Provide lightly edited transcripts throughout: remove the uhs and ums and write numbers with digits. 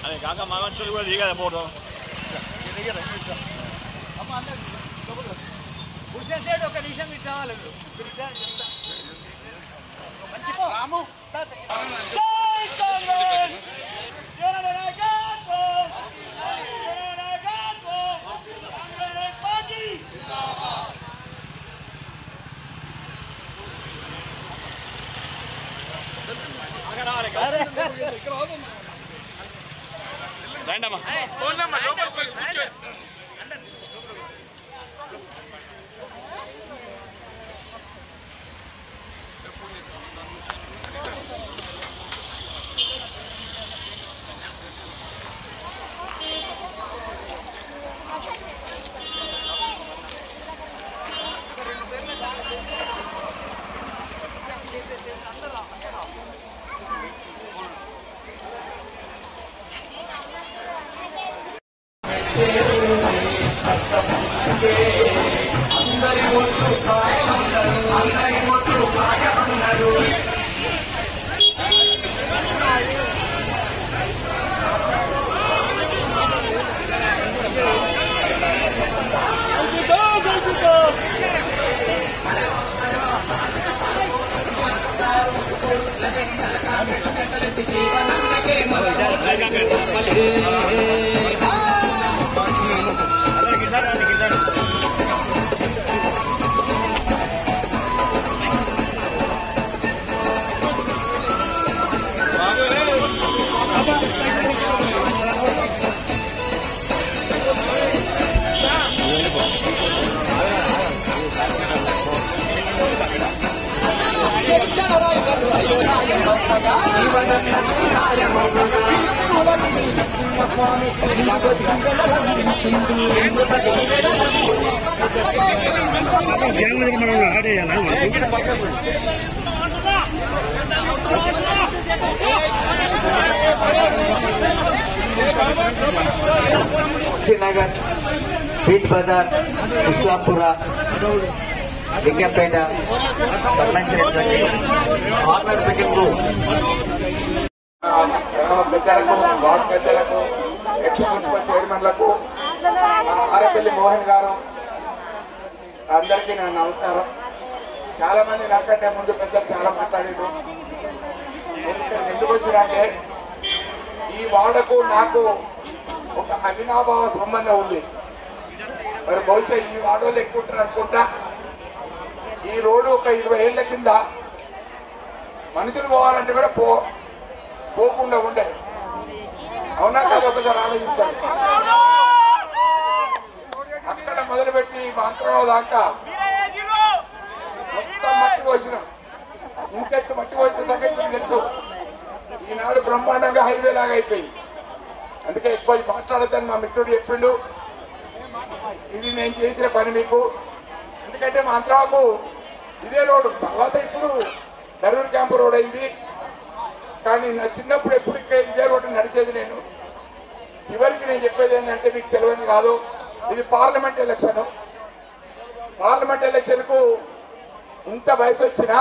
అదే కాక మగంచులు కూడా దిగదా ఫోటో ఒక నిమిషం ఇటు రావాలి మంచి రాము రండమ్మా ఫోన్ నెంబర్ లోపలికి కూర్చో శ్రీనగర్ బీట్ బజార్ ఇస్లాంపుర లింగంపేట సంబంధించినటువంటి కార్నర్ మీటింగ్ పెద్దలకు వార్డు పెద్దలకు ఎక్స్ మున్సిపల్ చైర్మన్లకు ఆరపల్లి మోహన్ గారు అందరికీ నా నమస్కారం. చాలా మంది నాకంటే ముందు పెద్దలు చాలా మాట్లాడారు. ఎందుకు వచ్చినంటే ఈ వార్డుకు నాకు ఒక అవినాభావ సంబంధం ఉంది. మరి బహుశా ఈ వార్డులో ఎక్కువ ఉంటారు అనుకుంటా. ఈ రోడ్డు ఒక 20 ఏళ్ల కింద మనుషులు పోవాలంటే కూడా పోకుండా ఉండే. అవునా కదా? ఒకసారి ఆలోచించాలి. అక్కడ మొదలుపెట్టి మంత్రాల దాకా మొత్తం మట్టి వచ్చినాం. ఇంకెత్తు మట్టి వచ్చిన దగ్గర తెలుసు. ఈనాడు బ్రహ్మాండంగా హైవే లాగా అయిపోయి, అందుకే ఎక్కువ మాట్లాడద్దని మా మిత్రుడు చెప్పిండు. ఇది నేను చేసిన పని మీకు. ఎందుకంటే మంత్రాలకు ఇదే రోడ్డు, తర్వాత ఇప్పుడు దరూర్ క్యాంపు రోడ్ అయింది. కానీ నా చిన్నప్పుడు ఎప్పుడు ఇక్కడ ఇదే రోడ్డు నడిచేది నేను. చివరికి నేను చెప్పేది ఏంటంటే మీకు తెలియని కాదు, ఇది పార్లమెంట్ ఎలక్షన్. పార్లమెంట్ ఎలక్షన్కు ఇంత వయసు వచ్చినా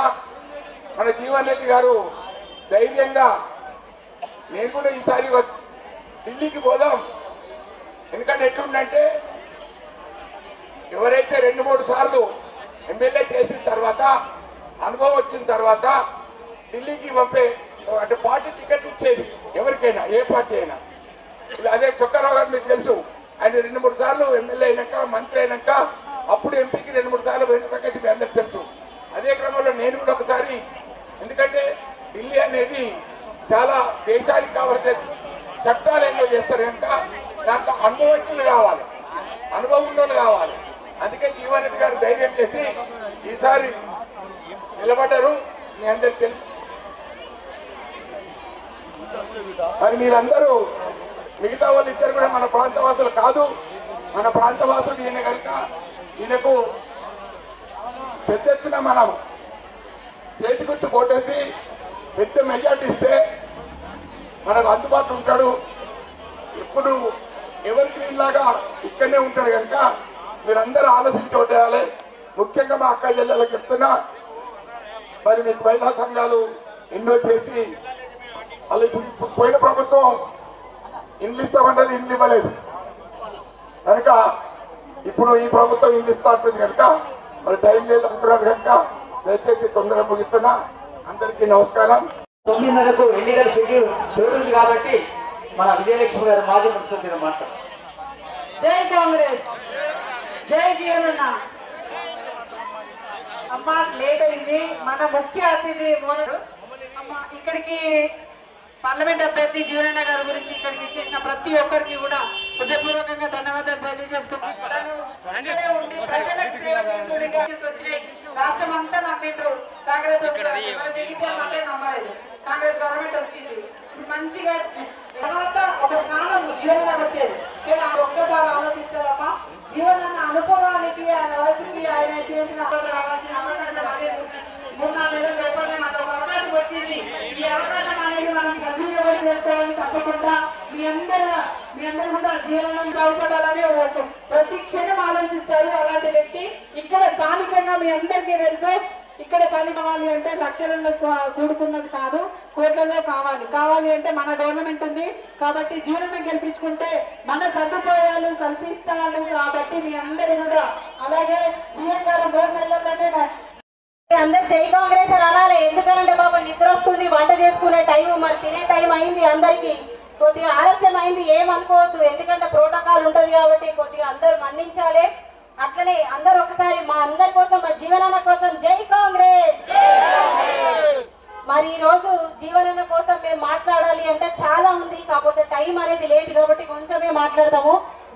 మన జీవన్ రెడ్డి గారు ధైర్యంగా నేను కూడా ఈసారి ఢిల్లీకి పోదాం. ఎందుకంటే ఎట్లుందంటే ఎవరైతే 2-3 సార్లు ఎమ్మెల్యే చేసిన తర్వాత అనుభవం వచ్చిన తర్వాత ఢిల్లీకి పంపే అంటే పార్టీ టికెట్ ఇచ్చేది ఎవరికైనా, ఏ పార్టీ అయినా. అదే చొక్కారావు గారు మీకు తెలుసు, ఆయన 2-3 సార్లు ఎమ్మెల్యే అయినాక మంత్రి అయినాక అప్పుడు ఎంపీకి 2-3 సార్లు పోయిన సంగతి మీ అందరికి తెలుసు. అదే క్రమంలో నేను కూడా ఒకసారి, ఎందుకంటే ఢిల్లీ అనేది చాలా దేశానికి కావాల్సిన చట్టాలు ఎన్నో చేస్తారు కనుక దాంట్లో అనుభవజ్ఞులు కావాలి, అనుభవం ఉన్నోళ్ళు కావాలి. అందుకే జీవన్ రెడ్డి గారు ధైర్యం చేసి ఈసారి నిలబడ్డారు. మీ అందరికి తెలుసు. మరి మీరందరూ మిగతా వాళ్ళు ఇద్దరు కూడా మన ప్రాంతవాసులు కాదు. మన ప్రాంతవాసులు ఈయన కనుక ఈయనకు పెద్ద ఎత్తున మనం చేతి గుర్తు కొట్టేసి పెద్ద మెజార్టీ ఇస్తే మనకు అందుబాటులో ఉంటాడు. ఎప్పుడు ఎవరికి ఇలాగా ఇక్కడనే ఉంటాడు కనుక మీరందరూ ఆలోచించి ఓటేయాలి. ముఖ్యంగా మా అక్క చెల్లెలకు చెప్తున్నా, మరి మీకు మహిళా సంఘాలు ఎన్నో చేసి అలా ఇప్పుడు పోయిన ప్రభుత్వం ఇండ్లు ఇస్తామన్నది ఇండ్లు ఇవ్వలేదు కనుక ఇప్పుడు ఈ ప్రభుత్వం ఇండ్లు ఇస్తా ఉంటుంది కనుక మరి టైం లేదు అంటున్నారు కనుక దయచేసి తొందరగా ముగిస్తున్నా. అందరికీ నమస్కారం. 9:30కు ఎన్నికల షెడ్యూల్ చూడుంది కాబట్టి మన విజయలక్ష్మి గారు మాజీ ముఖ్యమంత్రి మాట్లాడారు. జై కాంగ్రెస్, జై జీవనన్న. అమ్మ లేట్ అయింది. మన ముఖ్య అతిథి అమ్మ ఇక్కడికి పార్లమెంట్ అభ్యర్థి జీవనన్న గారి గురించి ఇక్కడికి చేసిన ప్రతి ఒక్కరికి కూడా హృదయపూర్వకంగా ధన్యవాదాలు తెలియజేసుకుంటున్నాను. రాష్ట్రం అంతా నమ్మిండ్రు కాంగ్రెస్ నమ్మలేదు. కాంగ్రెస్ గవర్నమెంట్ వచ్చింది మంచిగా. తర్వాత ఒక కాలం జీవనన్న వచ్చేది. నేను ఆ ఒక్కసారి ఆలోచిస్తారమ్మా. జీవనన్న అనుభవానికి ఆయన వయసుకి ఆయన చేసిన రావాల్సిన అవకాశం అనేది 3-4 నెలలు చెప్పండి. మనకు ఒక అవకాశం వచ్చింది. ఈ అవకాశం అనేది మనం సద్వినియోగం చేసుకోవాలని తప్పకుండా మీ అందరూ కూడా జీవనం బాగుపడాలని ప్రతి క్షణం ఆలోచిస్తారు. అలాంటి వ్యక్తి ఇక్కడ స్థానికంగా మీ అందరికీ తెలుసు. ఇక్కడ పని కావాలి అంటే లక్షలలో కూడుకున్నది కాదు, కోట్లలో కావాలి అంటే మన గవర్నమెంట్ ఉంది కాబట్టి జీవనం గెలిపించుకుంటే మన సదుపాయాలు కల్పిస్తారు. కాబట్టి మీ అందరూ కూడా అలాగే సీఎం గారు 3 నెలల్లోనే అందరు జై కాంగ్రెస్ అని అనాలి. ఎందుకంటే బాబా నిద్ర వస్తుంది, వంట చేసుకునే టైం, మరి తినే టైం అయింది. అందరికి కొద్దిగా ఆలస్యం అయింది, ఏమనుకోవద్దు. ఎందుకంటే ప్రోటోకాల్ ఉంటది కాబట్టి కొద్దిగా అందరు మన్నించాలి. అట్లనే అందరు ఒకసారి మా అందరి కోసం, మా జీవనన్న కోసం జై కాంగ్రెస్. మరి ఈ రోజు జీవనన్న కోసం మేము మాట్లాడాలి అంటే చాలా ఉంది, కాకపోతే టైం అనేది లేట్ కాబట్టి కొంచెమే మాట్లాడతాము.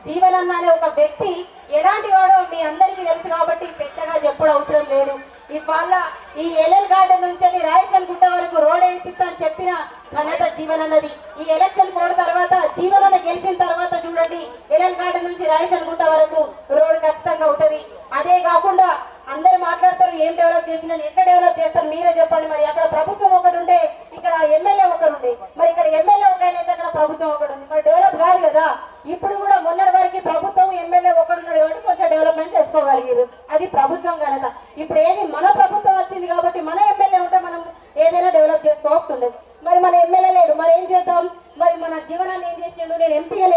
జీవనన్న అనే ఒక వ్యక్తి ఎలాంటి వాడో మీ అందరికీ తెలుసు కాబట్టి పెద్దగా చెప్పడం అవసరం లేదు. ఇవాళ ఈ ఎల్ఎల్ గార్డెన్ నుంచి రాయచల్ గుట్ట వరకు రోడ్ వేయిస్తా అని చెప్పిన ఘనత జీవనన్నది. ఈ ఎలక్షన్ కోడ్ తర్వాత జీవనన్న గెలిచిన తర్వాత చూడండి ఎల్ఎల్ గార్డెన్ నుంచి రాయచల్ గుట్ట వరకు రోడ్ ఖచ్చితంగా అవుతుంది. అదే కాకుండా అందరు మాట్లాడతారు ఏం డెవలప్ చేసిన, ఎట్లా డెవలప్ చేస్తారు మీరే చెప్పండి. మరి అక్కడ ప్రభుత్వం ఒకటి ఉంటే ఇక్కడ ఎమ్మెల్యే ఒకరు ఉండే, మరి ఇక్కడ ఎమ్మెల్యే ఒకరైతే అక్కడ ప్రభుత్వం ఒకటి ఉంది, మరి డెవలప్ కాదు కదా. ఇప్పుడు కూడా మొన్నటి వరకు ప్రభుత్వం ఎమ్మెల్యే ఒకడున్నాడు కాబట్టి కొంచెం డెవలప్మెంట్ చేసుకోగలిగారు, అది ప్రభుత్వం ఘనత. ఇప్పుడు ఏది మన ప్రభుత్వం వచ్చింది కాబట్టి మన ఎమ్మెల్యే ఉంటే మనం ఏదైనా డెవలప్ చేసుకోవస్తుండదు. మరి మన ఎమ్మెల్యే లేడు, మరి ఏం చేద్దాం? మరి మన జీవనాన్ని ఏం చేసినాడు? నేను ఎంపీగా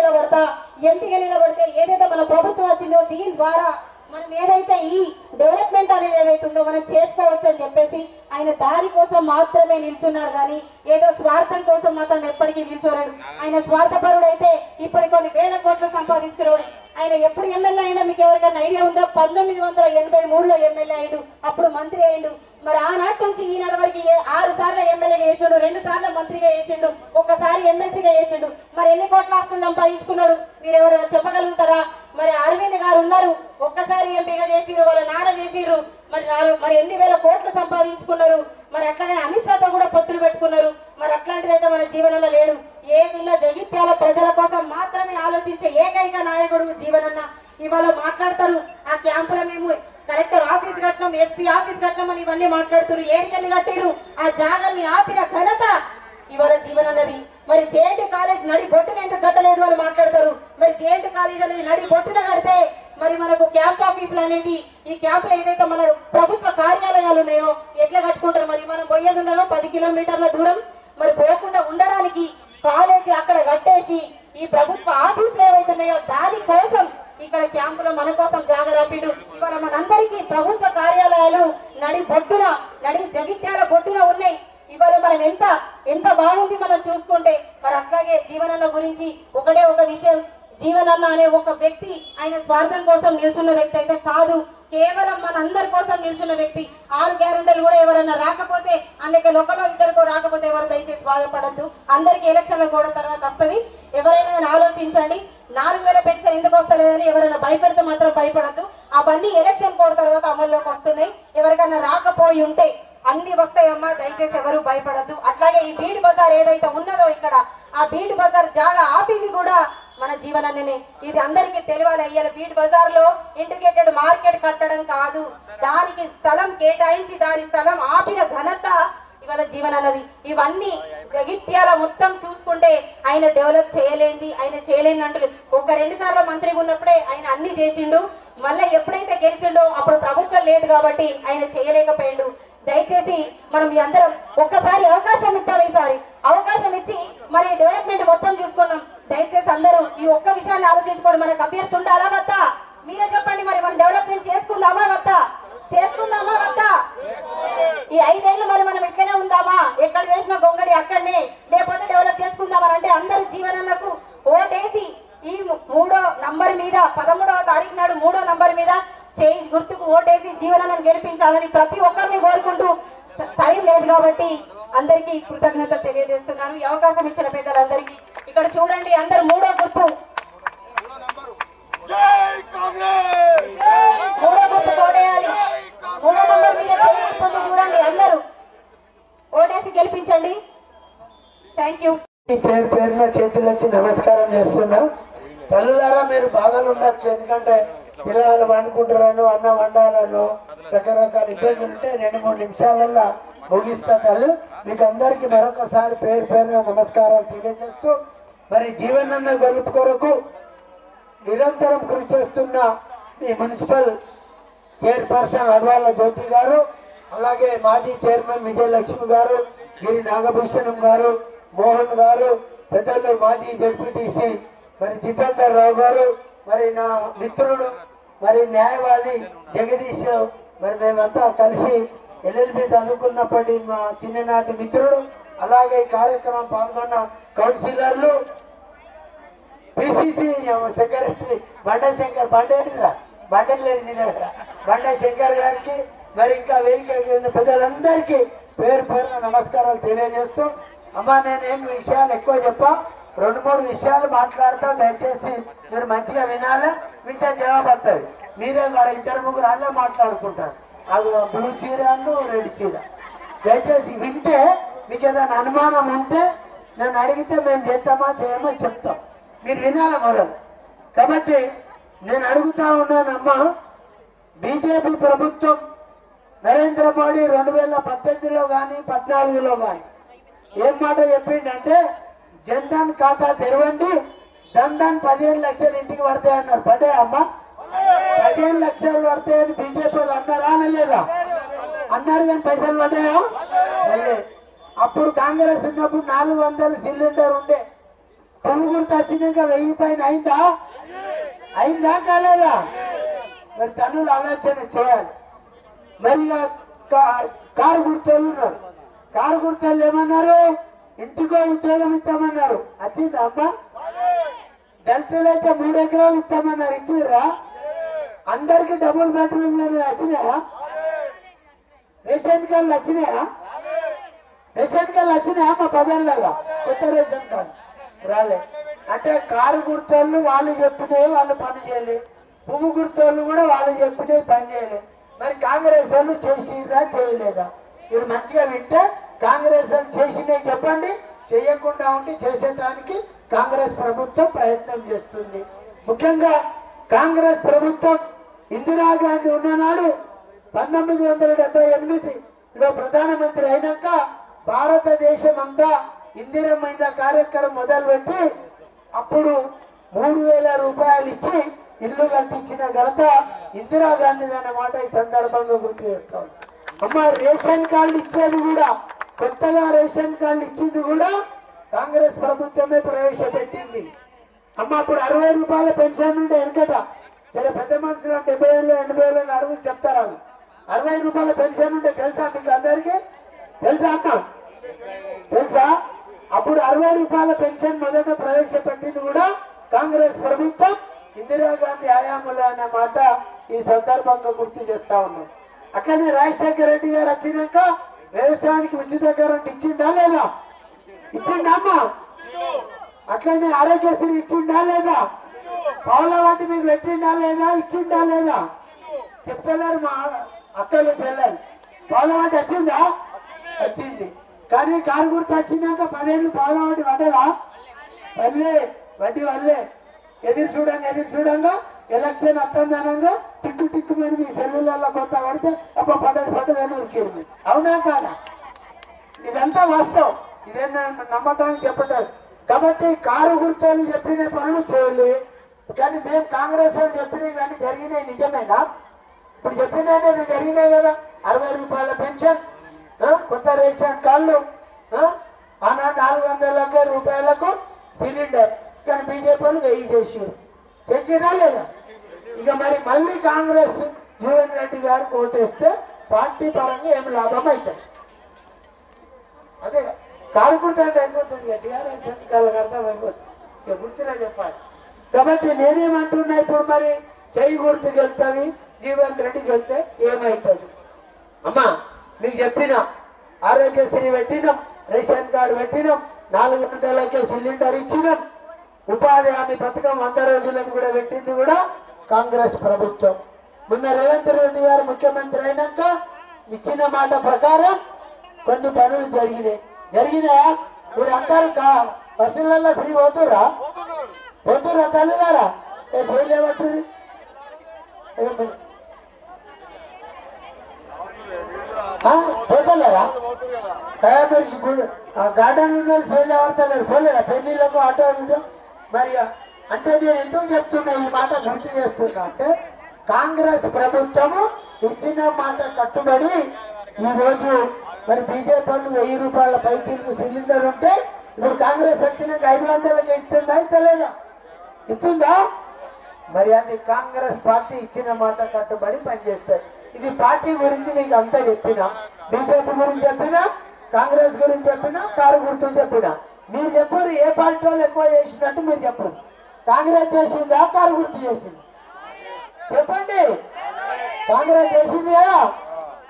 నిలబడితే ఏదైతే మన ప్రభుత్వం వచ్చిందో దీని ద్వారా మనం ఏదైతే ఈ డెవలప్మెంట్ అనేది ఏదైతుందో మనం చేసుకోవచ్చు అని చెప్పేసి ఆయన దాని కోసం మాత్రమే నిల్చున్నాడు కానీ ఏదో స్వార్థం కోసం మాత్రం ఎప్పటికీ నిల్చోలేడు. ఆయన స్వార్థపరుడు అయితే ఇప్పుడు కొన్ని వేల కోట్లు సంపాదించుకున్నాడు. ఆయన ఎప్పుడు ఎమ్మెల్యే అయినా మీకు ఎవరికైనా ఐడియా ఉందో? 1983లో ఎమ్మెల్యే అయ్యాడు, అప్పుడు మంత్రి అయ్యాడు. మరి ఆనాటి నుంచి ఈనాటి వరకు 6 సార్లు ఎమ్మెల్యేగా చేసాడు, 2 సార్లు మంత్రిగా చేసిండు, ఒక్కసారి ఎమ్మెల్సీగా చేసిండు. మరి ఎన్ని కోట్ల ఆస్తులు సంపాదించుకున్నాడు మీరు ఎవరైనా చెప్పగలుగుతారా? మరి అరవింద్ గారు ఉన్నారు, ఒక్కసారి ఎంపీగా చేసిర్రు, వాళ్ళ నాన్న చేసిర్రు, మరి ఎన్ని వేల కోట్లు సంపాదించుకున్నారు. మరి అట్లాగే అమిత్ షాతో కూడా పొత్తులు పెట్టుకున్నారు. మరి అట్లాంటిదైతే మన జీవనంలో లేడు. ఏదున్నా జగిత్యాల ప్రజల కోసం మాత్రమే ఆలోచించే ఏకైక నాయకుడు జీవనన్న. ఇవాళ మాట్లాడతారు ఆ క్యాంపులో మేము కలెక్టర్ ఆఫీస్ కట్టినాం, ఎస్పీ ఆఫీస్ కట్టినాం అని ఇవన్నీ మాట్లాడుతారు. ఏడికెళ్ళి కట్టిరు ఆ జాగల్ని ఆపిన ఘనత ఇవాళ జీవనన్నది. మరి జేఎన్టీ కాలేజ్ నడి బొట్టున ఎందుకు కట్టలేదు అని మాట్లాడతారు. మరి జేఎన్టీ కాలేజ్ అనేది నడి బొట్టున కడితే మరి మనకు క్యాంప్ ఆఫీసులు అనేది ఈ క్యాంపులో ఏదైతే మన ప్రభుత్వ కార్యాలయాలు ఉన్నాయో ఎట్లా కట్టుకుంటారు? మరి మనం పోయేది ఉన్నారో 10 కిలోమీటర్ల దూరం, మరి పోకుండా ఉండడానికి కాలేజీ అక్కడ కట్టేసి ఈ ప్రభుత్వ ఆఫీసులు ఏవైతే ఉన్నాయో దానికోసం ఇక్కడ క్యాంపులో మన కోసం జాగరాపిడు. ఇవాళ మనందరికీ ప్రభుత్వ కార్యాలయాలు నడి జగిత్యాల బొట్టున ఉన్నాయి. ఇవాళ మనం ఎంత బాగుంది మనం చూసుకుంటే. మరి అట్లాగే జీవనన్న గురించి ఒకటే ఒక విషయం, జీవనన్న అనే ఒక వ్యక్తి ఆయన స్వార్థం కోసం నిల్చున్న వ్యక్తి అయితే కాదు, కేవలం మనందరి కోసం నిల్చున్న వ్యక్తి. 6 గ్యారెంటీలు కూడా ఎవరైనా రాకపోతే అందుకే ఒకరో ఇద్దరికో రాకపోతే ఎవరు దయచేసి బాధపడద్దు. అందరికి ఎలక్షన్ల కూడా తర్వాత వస్తుంది. ఎవరైనా ఆలోచించండి, 4000 పెన్షన్ ఎందుకు వస్తలేదని ఎవరైనా భయపెడితే మాత్రం భయపడద్దు. అవన్నీ ఎలక్షన్ కోడ్ తర్వాత అమల్లోకి వస్తున్నాయి. ఎవరికైనా రాకపోయి ఉంటే అన్ని వస్తాయమ్మా, దయచేసి ఎవరు భయపడద్దు. అట్లాగే ఈ బీడ్ బజార్ ఏదైతే ఉన్నదో ఇక్కడ ఆ బీడ్ బజార్ జాగా ఆపింది కూడా మన జీవనన్ననే. ఇది అందరికీ తెలియాలి. అయ్యాలి బీడ్ బజార్ లో ఇంటిగ్రేటెడ్ మార్కెట్ కట్టడం కాదు, దానికి స్థలం కేటాయించి దాని స్థలం ఆపిన ఘనత ఇవాళ జీవనన్నది. ఇవన్నీ జగిత్యాల మొత్తం చూసుకుంటే ఆయన డెవలప్ చేయలేంది అంటే 1-2 సార్లు మంత్రిగా ఉన్నప్పుడే ఆయన అన్ని చేసిండు. మళ్ళీ ఎప్పుడైతే గెలిచిండో అప్పుడు ప్రభుత్వం లేదు కాబట్టి ఆయన చేయలేకపోయిండు. దయచేసి మనం మీ అందరం ఒక్కసారి అవకాశం ఇద్దాం. ఈసారి అవకాశం ఇచ్చి మరి డెవలప్మెంట్ మొత్తం చూసుకున్నాం. దయచేసి అందరూ ఈ ఒక్క విషయాన్ని ఆలోచించుకోండి. మనకు అభ్యర్థి ఉండాలా వద్దా? మీరే చెప్పండి. మరి మనం డెవలప్మెంట్ చేసుకుందామా వద్దా? చేసుకుందామా వద్దా? ఈ 5 ఏళ్ళు మరి మనం ఇట్లనే ఉందామా? ఎక్కడ వేసిన గొంగడి అక్కడనే, లేకపోతే డెవలప్ చేసుకుందామని అంటే అందరూ జీవనన్నకు ఓటేసి ఈ 3వ నంబర్ మీద 13వ తారీఖు నాడు 3వ నంబర్ మీద చేయి గుర్తుకు ఓటేసి జీవనన్నను గెలిపించాలని ప్రతి ఒక్కరిని కోరుకుంటూ టైం లేదు కాబట్టి అందరికీ కృతజ్ఞత తెలియజేస్తున్నాను. ఈ అవకాశం ఇచ్చిన పెద్దలందరికీ. ఇక్కడ చూడండి, అందరు 3వ గుర్తు 3వ గుర్తు ఓటేయాలి. 3వ నంబర్ మీద చేయి గుర్తుంది చూడండి. అందరూ ఓటేసి గెలిపించండి. Thank you. పేరు పేరున చేతులెత్తి నమస్కారం చేస్తున్నా. తల్లులారా, మీరు బాధలు ఉండొచ్చు, ఎందుకంటే పిల్లలు వండుకుంటారనో అన్నం వండాలనో రకరకాల ఇబ్బందులు ఉంటే 2-3 నిమిషాలలో ముగిస్తా. తల్లు మీకు అందరికీ మరొకసారి పేరు పేరున నమస్కారాలు తెలియజేస్తూ, మరి జీవనన్న గెలుపు కొరకు నిరంతరం కృషి చేస్తున్న ఈ మున్సిపల్ చైర్పర్సన్ అడ్వాల జ్యోతి గారు, అలాగే మాజీ చైర్మన్ విజయలక్ష్మి గారు, గిరి నాగభూషణం గారు, మోహన్ గారు, పెద్దలు మాజీ జడ్పీటీసీ మరి జితేందర్ రావు గారు, మరి నా మిత్రుడు మరి న్యాయవాది జగదీష్, మరి మేమంతా కలిసి ఎల్ఎల్బి చదువుకున్నప్పటి మా చిన్ననాటి మిత్రుడు, అలాగే ఈ కార్యక్రమం పాల్గొన్న కౌన్సిలర్లు, పిసిసి సెక్రటరీ బండే శంకర్, బండేం లేదు నీ దగ్గర, బండే శంకర్ గారికి, మరి ఇంకా వేదిక పెద్దలందరికీ పేరు పేరున నమస్కారాలు తెలియజేస్తూ, అమ్మా నేనేం విషయాలు ఎక్కువ చెప్పా, 2-3 విషయాలు మాట్లాడతా. దయచేసి మీరు మంచిగా వినాలి, వింటే జవాబు వస్తుంది. మీరే కూడా 2-3 వాళ్ళే మాట్లాడుకుంటారు. అది బ్లూ చీర రెడ్ చీర. దయచేసి వింటే మీకు ఏదైనా అనుమానం ఉంటే నన్ను అడిగితే మేము చేద్దామా చేయమో చెప్తాం. మీరు వినాలి మొదలు. కాబట్టి నేను అడుగుతా ఉన్నానమ్మా, బీజేపీ ప్రభుత్వం నరేంద్ర మోడీ 2018లో కానీ 14లో కానీ ఏం మాట చెప్పిండంటే, జన్ధన్ ఖాతా తెరవండి, ధన్ 15 లక్షలు ఇంటికి పడతాయన్నారు. పడ్డాయి అమ్మా? 15 లక్షలు పడతాయని బీజేపీ వాళ్ళు అన్నారా అనలేదా? అన్నారు, కానీ పైసలు పడ్డాయా? అప్పుడు కాంగ్రెస్ ఉన్నప్పుడు 400 సిలిండర్ ఉండే, పువ్వు గుర్తు వచ్చినాక 1000 పైన అయిందా కాలేదా? మరి తల్లులు ఆలోచన చేయాలి. మరి కారు గుర్తలు ఉన్నారు, కారు గుర్తలు ఏమన్నారు? ఇంటికో ఉద్యోగం ఇస్తామన్నారు. వచ్చిందా అమ్మా? దళితులైతే 3 ఎకరాలు ఇస్తామన్నారు, ఇచ్చిర్రా? అందరికి డబుల్ బెడ్రూమ్ వచ్చినాయా? రేషన్ కార్డులు వచ్చినాయా? రేషన్ కార్డులు వచ్చినాయా? మా 10 కొత్త రేషన్ కార్డు రాలే. అంటే కారు గుర్తోళ్ళు వాళ్ళు చెప్పినవి వాళ్ళు పని చేయలేదు, పువ్వు గుర్తోళ్ళు కూడా వాళ్ళు చెప్పినవి పని చేయలేదు. మరి కాంగ్రెస్ వాళ్ళు చేసిరా చేయలేదా? మీరు మంచిగా వింటే కాంగ్రెస్ వాళ్ళు చేసినవి చెప్పండి, చేయకుండా ఉంటే చేసేటానికి కాంగ్రెస్ ప్రభుత్వం ప్రయత్నం చేస్తుంది. ముఖ్యంగా కాంగ్రెస్ ప్రభుత్వం ఇందిరాగాంధీ ఉన్ననాడు 1978లో ప్రధానమంత్రి అయినాక భారతదేశం అంతా ఇందిరమ్మ కార్యక్రమం మొదలుపెట్టి అప్పుడు 3000 రూపాయలు ఇచ్చి ఇల్లు కట్టించిన ఘనత ఇందిరాగాంధీ అన్నమాట ఈ సందర్భంగా గుర్తు చేస్తాం. అమ్మ, రేషన్ కార్డు ఇచ్చేది కూడా, కొత్తగా రేషన్ కార్డు ఇచ్చింది కూడా కాంగ్రెస్ ప్రభుత్వమే ప్రవేశపెట్టింది. అమ్మ, అప్పుడు 60 రూపాయల పెన్షన్ ఉండే వెనకట. సరే పెద్ద మనుషులు 70 ఏళ్ళు 80 ఏళ్ళు అడుగు చెప్తారు. 60 రూపాయల పెన్షన్ ఉంటే తెలుసా మీకు అందరికీ? తెలుసా అమ్మ? తెలుసా? అప్పుడు 60 రూపాయల పెన్షన్ మొదట ప్రవేశపెట్టింది కూడా కాంగ్రెస్ ప్రభుత్వం, ఇందిరాగాంధీ హయాంలో అన్నమాట ఈ సందర్భంగా గుర్తు చేస్తా ఉన్నాం. అట్లనే రాజశేఖర రెడ్డి గారు వచ్చినాక వ్యవసాయానికి ఉచిత కరెంట్ ఇచ్చిండా లేదా? ఇచ్చిండా అమ్మా? అట్లనే ఆరోగ్యశ్రీ ఇచ్చిండా లేదా? పౌల వంటి మీకు పెట్టిండా లేదా? ఇచ్చిండా లేదా? చెప్తలేరు మా అక్కలు చెల్లెలు. పౌల వంటి వచ్చిందా? వచ్చింది. కానీ కారు గుర్తు వచ్చినాక 10 ఏళ్ళు పౌల వంటి పడ్డదా? వడ్డీ వల్లే ఎదురు చూడంగా ఎలక్షన్ అత్తందనంగా టిక్కు మరి మీ సెల్లులలో కొంత పడితే అప్పుడు పడ్డది అని ఉరికింది. అవునా కాదా? ఇదంతా వాస్తవం, ఇదేం నమ్మటానికి చెప్పటారు. కాబట్టి కారు గుర్తులు చెప్పిన పనులు చేయలే, కానీ మేము కాంగ్రెస్ వాళ్ళు చెప్పినవి ఇవన్నీ జరిగినాయి. నిజమేనా? ఇప్పుడు చెప్పినవి జరిగినాయి కదా. 60 రూపాయల పెన్షన్, కొత్త రేషన్ కార్డులు ఆనాడు 400 రూపాయలకు సిలిండర్, కానీ బీజేపీ వాళ్ళు 1000 చేసిరా లేదా? ఇక మరి మళ్ళీ కాంగ్రెస్ జీవన్ రెడ్డి గారు ఓటేస్తే పార్టీ పరంగా ఏం లాభం అవుతుంది? అదే కారు గుర్తు అంటే అయిపోతుంది, టీఆర్ఎస్ ఎన్నికలకు అర్థమైపోతుంది, ఇక గుర్తులే చెప్పాలి. కాబట్టి నేనేమంటున్నా, ఇప్పుడు మరి చెయ్యి గుర్తుకి వెళ్తుంది, జీవన్ రెడ్డికి వెళ్తే ఏమవుతుంది? అమ్మా మీకు చెప్పిన ఆరోగ్యశ్రీ పెట్టినాం, రేషన్ కార్డు పెట్టినాం, 400కే సిలిండర్ ఇచ్చినాం, ఉపాధి హామీ పథకం 100 రోజులకు కూడా పెట్టింది కూడా కాంగ్రెస్ ప్రభుత్వం. మొన్న రేవంత్ రెడ్డి గారు ముఖ్యమంత్రి అయినాక ఇచ్చిన మాట ప్రకారం కొన్ని పనులు జరిగినాయా? మీరు అందరూ బస్సులలో ఫ్రీ పోతురా తల్లిదారా? చేయలేబట్టు పోతలేరా? మీరు గార్డెన్ సేల్ ఎవరుతలేరు, పోలేరా పెళ్లిళ్ళకు ఆటో మరి? అంటే నేను ఎందుకు చెప్తున్నా ఈ మాట గుర్తు చేస్తున్నా అంటే, కాంగ్రెస్ ప్రభుత్వము ఇచ్చిన మాట కట్టుబడి ఈరోజు మరి బీజేపీ వాళ్ళు 1000 రూపాయల పైచీలకు సిలిండర్ ఉంటే ఇప్పుడు కాంగ్రెస్ వచ్చినాక 500కి ఇస్తుందా? ఇస్తలేదా? ఇస్తుందా? మరి అది కాంగ్రెస్ పార్టీ ఇచ్చిన మాట కట్టుబడి పనిచేస్తారు. ఇది పార్టీ గురించి మీకు అంతా చెప్పినా, బీజేపీ గురించి చెప్పినా, కాంగ్రెస్ గురించి చెప్పినా, కారు గుర్తు చెప్పినా, మీరు చెప్పారు ఏ పార్టీ వాళ్ళు ఎక్కువ చేసినట్టు మీరు చెప్పారు. కాంగ్రెస్ చేసిందా కారు గుర్తు చేసింది? చెప్పండి. కాంగ్రెస్ చేసింది కదా.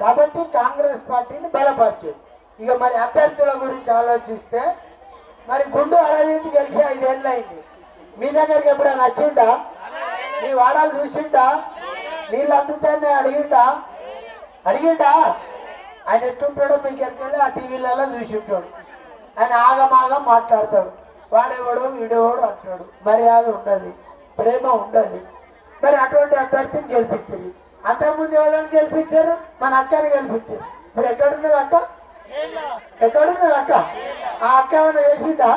కాబట్టి కాంగ్రెస్ పార్టీని బలపరచు. ఇక మరి అభ్యర్థుల గురించి ఆలోచిస్తే, మరి గుండు అరవింద్ గెలిచి 5 ఏళ్ళు అయింది. మీ దగ్గరికి ఎప్పుడైనా వచ్చిందా? మీ వాడాలు చూసిండా? నీళ్ళు అందుతానే అడిగిండా? ఆయన ఎట్టుంటాడో మీకు ఎక్కడికెళ్ళి ఆ టీవీలలో చూసింటాడు. ఆయన ఆగమాగం మాట్లాడతాడు, వాడేవాడు వీడేవాడు అంటాడు, మర్యాద ఉండదు, ప్రేమ ఉండదు. మరి అటువంటి అభ్యర్థిని గెలిపించారు. అంతకుముందు ఎవరైనా గెలిపించారు? మన అక్కని గెలిపించారు. ఇప్పుడు ఎక్కడున్నది అక్క? ఆ అక్క ఏమైనా చేసిందా?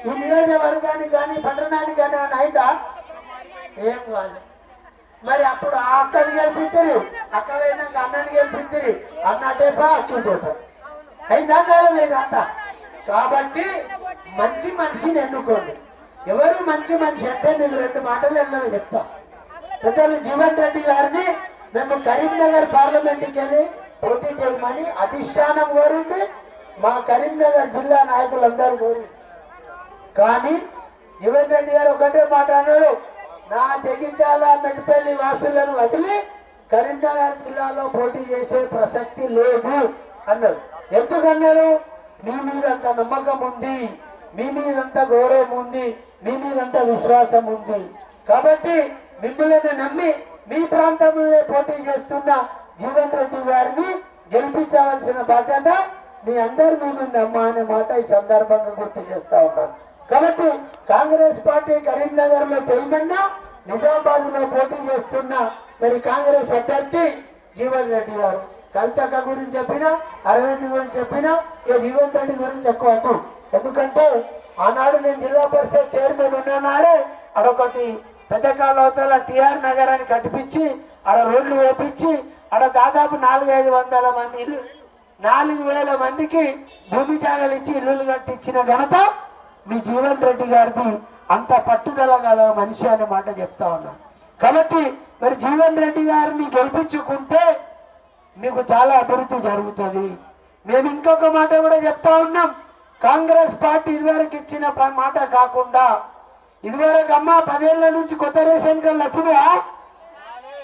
ఈ నియోజకవర్గానికి కానీ పట్టణానికి కానీ ఏమైనా అయిందా? ఏం కాదు. మరి అప్పుడు ఆ అక్కని గెలిపించారు, అక్క పోయినాక అన్నని గెలిపించారు, అన్నటేపా అక్కిటేపా అయిందా కాలేదంట. కాబట్టి మంచి మనిషిని ఎన్నుకోండి. ఎవరు మంచి మనిషి అంటే మీకు 2 మాటలు వెళ్ళాలి చెప్తా. పెద్దలు జీవన్ రెడ్డి గారిని మేము కరీంనగర్ పార్లమెంట్కి వెళ్ళి పోటీ చేయమని అధిష్టానం కోరింది, మా కరీంనగర్ జిల్లా నాయకులందరూ కోరింది. కానీ జీవన్ రెడ్డి గారు ఒకటే మాట అన్నాడు, నా జగిత్యాల మెట్టిపల్లి వాసులను వదిలి కరీంనగర్ జిల్లాలో పోటీ చేసే ప్రసక్తి లేదు అన్నాడు. ఎందుకన్నారు? మీ మీదంత నమ్మకం ఉంది, మీ మీదంత గౌరవం ఉంది, మీ మీదంత విశ్వాసం ఉంది. కాబట్టి మిమ్మల్ని నమ్మి మీ ప్రాంతంలో పోటీ చేస్తున్న జీవన్ రెడ్డి గారిని గెలిపించవలసిన బాధ్యత మీ అందరి మీద ఉందమ్మా అనే మాట ఈ సందర్భంగా గుర్తు చేస్తా ఉన్నాను. కాబట్టి కాంగ్రెస్ పార్టీ కరీంనగర్ లో చేయమన్నా, నిజామాబాద్ లో పోటీ చేస్తున్న మరి కాంగ్రెస్ అభ్యర్థి జీవన్ రెడ్డి గారు. కవితక్క గురించి చెప్పినా, అరవింద్ గురించి చెప్పినా, ఇక జీవన్ రెడ్డి గురించి ఎక్కువ. ఎందుకంటే ఆనాడు నేను జిల్లా పరిషత్ చైర్మన్ ఉన్ననాడే అడొకటి పెద్ద కాలువతల టిఆర్ నగరాన్ని కట్టిపించి ఆడ రోడ్లు వేపించి ఆడ దాదాపు 400-500 మంది ఇల్లు, 4000 మందికి భూమి జాగాలు ఇచ్చి ఇల్లులు కట్టించిన ఘనత మీ జీవన్ రెడ్డి గారిది. అంత పట్టుదల గల మనిషి అనే మాట చెప్తా ఉన్నాను. కాబట్టి మరి జీవన్ రెడ్డి గారిని గెలిపించుకుంటే మీకు చాలా అభివృద్ధి జరుగుతుంది. మేము ఇంకొక మాట కూడా చెప్తా ఉన్నాం, కాంగ్రెస్ పార్టీ ఇదివరకు ఇచ్చిన మాట కాకుండా, ఇదివరకు అమ్మ 10 ఏళ్ల నుంచి కొత్త రేషన్ కార్డులు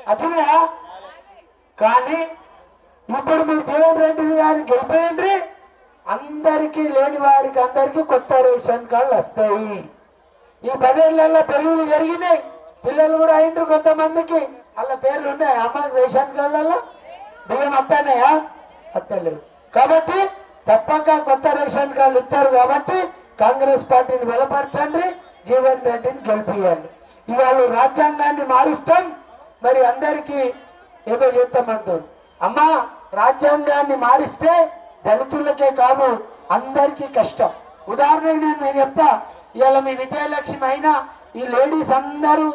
వచ్చినాయా? కానీ ఇప్పుడు మీరు జీవన్ రెడ్డి గారిని గెలిపేయండి, అందరికీ లేని వారికి అందరికీ కొత్త రేషన్ కార్డులు వస్తాయి. ఈ 10 ఏళ్లలో పెళ్లిళ్ళు జరిగినాయి, పిల్లలు కూడా అయిండ్రు కొంతమందికి, అలా పేర్లు ఉన్నాయి. అమ్మ రేషన్ కార్డులలో బియ్యం వస్తానయా? వస్తలేవు. కాబట్టి తప్పక కొత్త రేషన్ కార్డులు ఇస్తారు. కాబట్టి కాంగ్రెస్ పార్టీని బలపరచండి, జీవన్ రెడ్డిని గెలిపియండి. ఇవాళ రాజ్యాంగాన్ని మారుస్తాం, మరి అందరికీ ఏదో చేస్తామంటారు. అమ్మా రాజ్యాంగాన్ని మారిస్తే దళితులకే కాదు అందరికీ కష్టం. ఉదాహరణకు నేను చెప్తా, ఇవాళ మీ విజయలక్ష్మి అయినా ఈ లేడీస్ అందరూ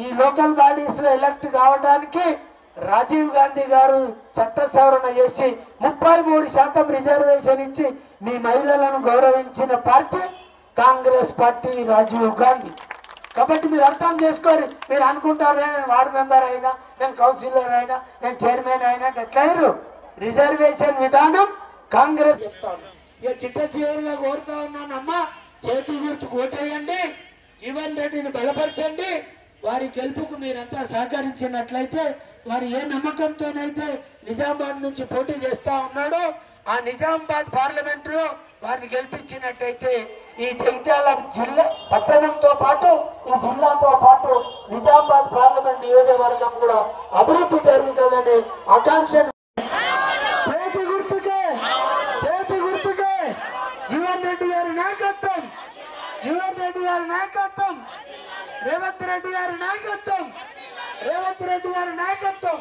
ఈ లోకల్ బాడీస్ లో ఎలక్ట్ కావడానికి రాజీవ్ గాంధీ గారు చట్ట సవరణ చేసి 33% రిజర్వేషన్ ఇచ్చి మీ మహిళలను గౌరవించిన పార్టీ కాంగ్రెస్ పార్టీ, రాజీవ్ గాంధీ. కాబట్టి మీరు అర్థం చేసుకోరు. మీరు అనుకుంటారు నేను వార్డు మెంబర్ అయినా, నేను కౌన్సిలర్ అయినా, నేను చైర్మన్ అయినా ఎట్లయిరు. రిజర్వేషన్ విధానం కాంగ్రెస్ చెప్తాను. ఇక చిట్ట చివరిగా కోరుతా ఉన్నానమ్మా, చేతి గుర్తుకు ఓటేయండి, జీవన్ రెడ్డిని బలపరచండి. వారి గెలుపుకు మీరంతా సహకరించినట్లయితే, వారు ఏ నమ్మకంతోనైతే నిజామాబాద్ నుంచి పోటీ చేస్తా ఉన్నాడో ఆ నిజామాబాద్ పార్లమెంటులో వారిని గెలిపించినట్టయితే ఈ జగిత్యాల జిల్లా పట్టణంతో పాటు ఈ జిల్లాతో పాటు నిజామాబాద్ పార్లమెంట్ నియోజకవర్గం కూడా అభివృద్ధి జరుగుతుందనే ఆకాంక్షను చేతి గుర్తుకే జీవన్ రెడ్డి గారి నాయకత్వం, జీవన్ రెడ్డి గారి నాయకత్వం, రేవంత్ రెడ్డి గారి నాయకత్వం, రేవంత్ రెడ్డి గారి నాయకత్వం,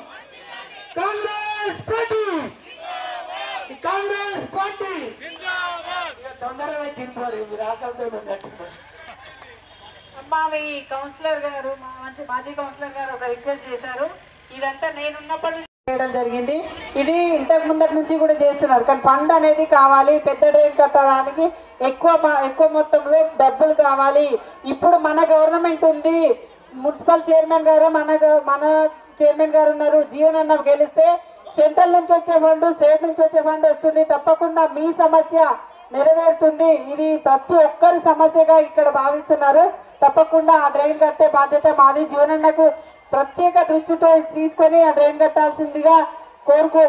కాంగ్రెస్ పార్టీ, కాంగ్రెస్ పార్టీ తొందరగా తిరిగిపోరు. మీరు ఆకలితో అమ్మా మీ కౌన్సిలర్ గారు, మా మంచి మాజీ కౌన్సిలర్ గారు ఒక రిక్వెస్ట్ చేశారు. ఇదంతా నేనున్నప్పటి నుంచి చేయడం జరిగింది. ఇది ఇంతకు ముందటి నుంచి కూడా చేస్తున్నారు. కానీ ఫండ్ అనేది కావాలి, పెద్ద డ్రైన్ కట్టడానికి ఎక్కువ మొత్తంలో డబ్బులు కావాలి. ఇప్పుడు మన గవర్నమెంట్ ఉంది, మున్సిపల్ చైర్మన్ గారు మన చైర్మన్ గారు ఉన్నారు. జీవన్ అన్న గెలిస్తే సెంట్రల్ నుంచి వచ్చే ఫండ్, స్టేట్ నుంచి వచ్చే ఫండ్ వస్తుంది. తప్పకుండా మీ సమస్య నెరవేరుతుంది. ఇది ప్రతి ఒక్కరి సమస్యగా ఇక్కడ భావిస్తున్నారు. తప్పకుండా ఆ డ్రైన్ కట్టే బాధ్యత మాది. జీవనన్నకు ప్రత్యేక దృష్టితో తీసుకొని ఆ డ్రైన్ కట్టాల్సిందిగా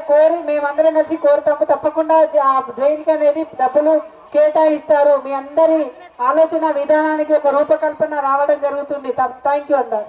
కోరి మేమందరం కలిసి కోరుతాము. తప్పకుండా ఆ డ్రైన్ అనేది డబ్బులు కేటాయిస్తారు. మీ అందరి ఆలోచన విధానానికి ఒక రూపకల్పన రావడం జరుగుతుంది. థ్యాంక్ యూ అన్నారు.